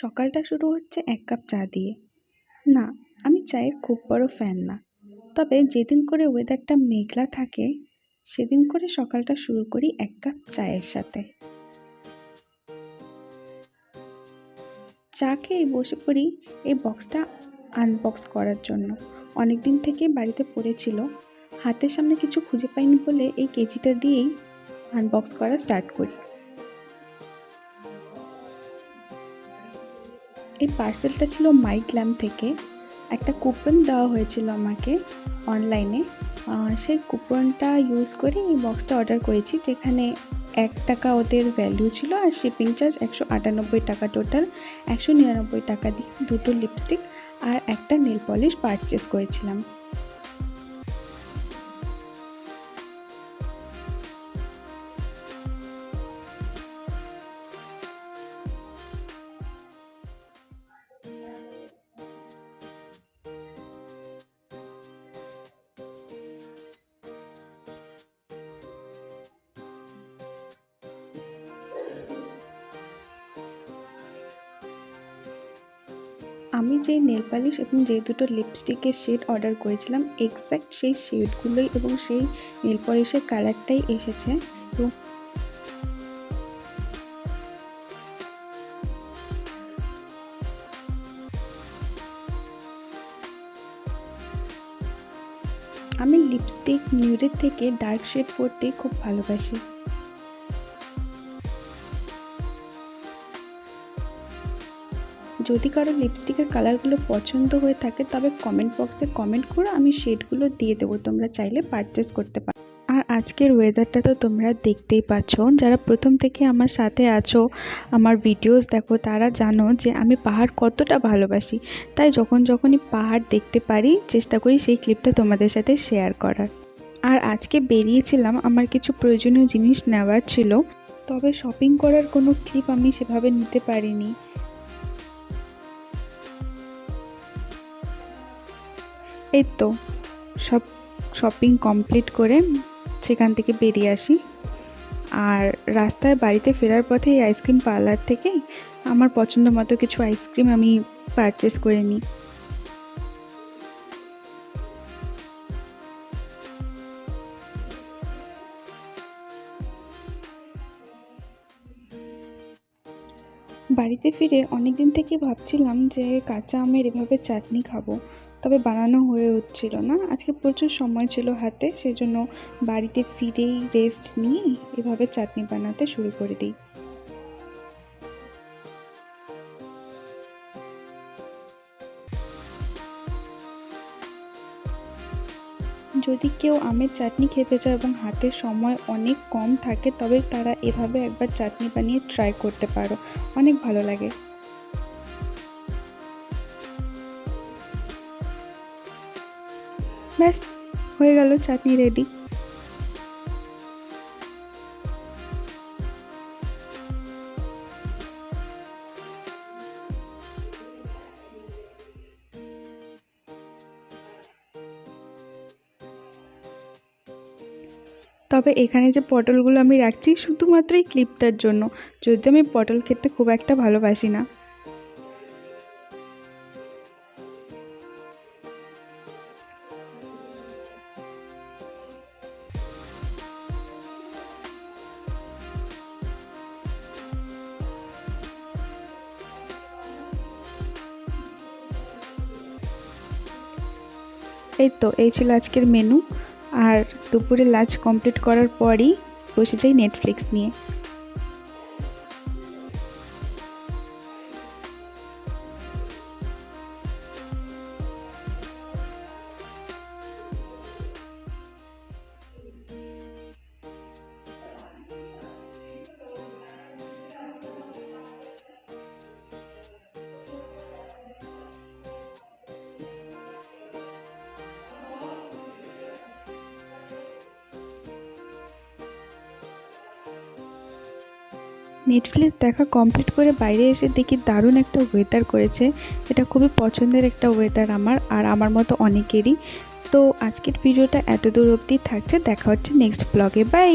সকালটা শুরু হচ্ছে এক কাপ চা দিয়ে। না, আমি চায়ের খুব বড় ফ্যান না। তবে যেদিন করে ওয়েদারটা মেঘলা থাকে, সেদিন করে সকালটা শুরু করি এক কাপ চায়ের সাথে। চা খেয়ে বসে পড়ি এই বক্সটা আনবক্স করার জন্য। অনেকদিন থেকে বাড়িতে পড়েছিল, হাতের সামনে কিছু খুঁজে পাইনি বলে এই কেচিটা দিয়েই আনবক্স করা স্টার্ট করি। এই পার্সেলটা ছিল মাইগ্ল্যাম থেকে। একটা কুপন দেওয়া হয়েছিল আমাকে অনলাইনে। সেই কুপনটা ইউজ করে এই বক্সটা অর্ডার করেছি, যেখানে 1 টাকা ওদের ভ্যালু ছিল আর শিপিং চার্জ 198 টাকা। টোটাল 199 টাকা দিয়ে 2টো লিপস্টিক আর একটা নেল পলিশ পারচেস করেছিলাম। আমি যে নেল পালিশ এবং যে দুটো লিপস্টিকের শেড অর্ডার করেছিলাম, এক্স্যাক্ট সেই শেডগুলোই এবং সেই নেল পলিশের কালারটাই এসেছে। এবং আমি লিপস্টিক নিউডের থেকে ডার্ক শেড পরতে খুব ভালোবাসি। যদি কারো লিপস্টিকের কালারগুলো পছন্দ হয়ে থাকে তবে কমেন্ট বক্সে কমেন্ট করো, আমি শেডগুলো দিয়ে দেবো, তোমরা চাইলে পারচেস করতে পারো। আর আজকের ওয়েদারটা তো তোমরা দেখতেই পাচ্ছ। যারা প্রথম থেকে আমার সাথে আছো, আমার ভিডিওস দেখো, তারা জানো যে আমি পাহাড় কতটা ভালোবাসি। তাই যখনই পাহাড় দেখতে পারি চেষ্টা করি সেই ক্লিপটা তোমাদের সাথে শেয়ার করার। আর আজকে বেরিয়েছিলাম, আমার কিছু প্রয়োজনীয় জিনিস নেওয়ার ছিল, তবে শপিং করার কোনো ক্লিপ আমি সেভাবে নিতে পারিনি। এই তো সব শপিং কমপ্লিট করে সেখান থেকে বেরিয়ে আসি। আর রাস্তায় বাড়িতে ফেরার পথে এই আইসক্রিম পার্লার থেকে আমার পছন্দ মতো কিছু আইসক্রিম আমি পারচেস করে নিই। বাড়িতে ফিরে অনেকদিন থেকে ভাবছিলাম যে কাঁচা আমের এভাবে চাটনি খাবো, তবে বানানো হয়ে উঠছিল না। আজকে প্রচুর সময় ছিল হাতে, সেজন্য বাড়িতে ফিরেই রেস্ট নিয়ে এভাবে চাটনি বানাতে শুরু করে দিই। যদি কেউ আমের চাটনি খেতে চায় এবং হাতে সময় অনেক কম থাকে, তবে তারা এভাবে একবার চাটনি বানিয়ে ট্রাই করতে পারো, অনেক ভালো লাগে। ব্যাস, হয়ে গেল চাটনি রেডি। তবে এখানে যে পটলগুলো আমি রাখছি শুধুমাত্র এই ক্লিপটার জন্য, যদিও আমি পটল খেতে খুব একটা ভালোবাসি না। এই ছিল আজকের মেনু। আর দুপুরে লাঞ্চ কমপ্লিট করার পরই বসে যাই নেটফ্লিক্স নিয়ে। নেটফ্লিক্স দেখা কমপ্লিট করে বাইরে এসে দেখি দারুণ একটা ওয়েদার করেছে। এটা খুবই পছন্দের একটা ওয়েদার আমার, আর আমার মতো অনেকেরই। তো আজকের ভিডিওটা এত দূর অবধি থাকছে, দেখা হচ্ছে নেক্সট ব্লগে। বাই।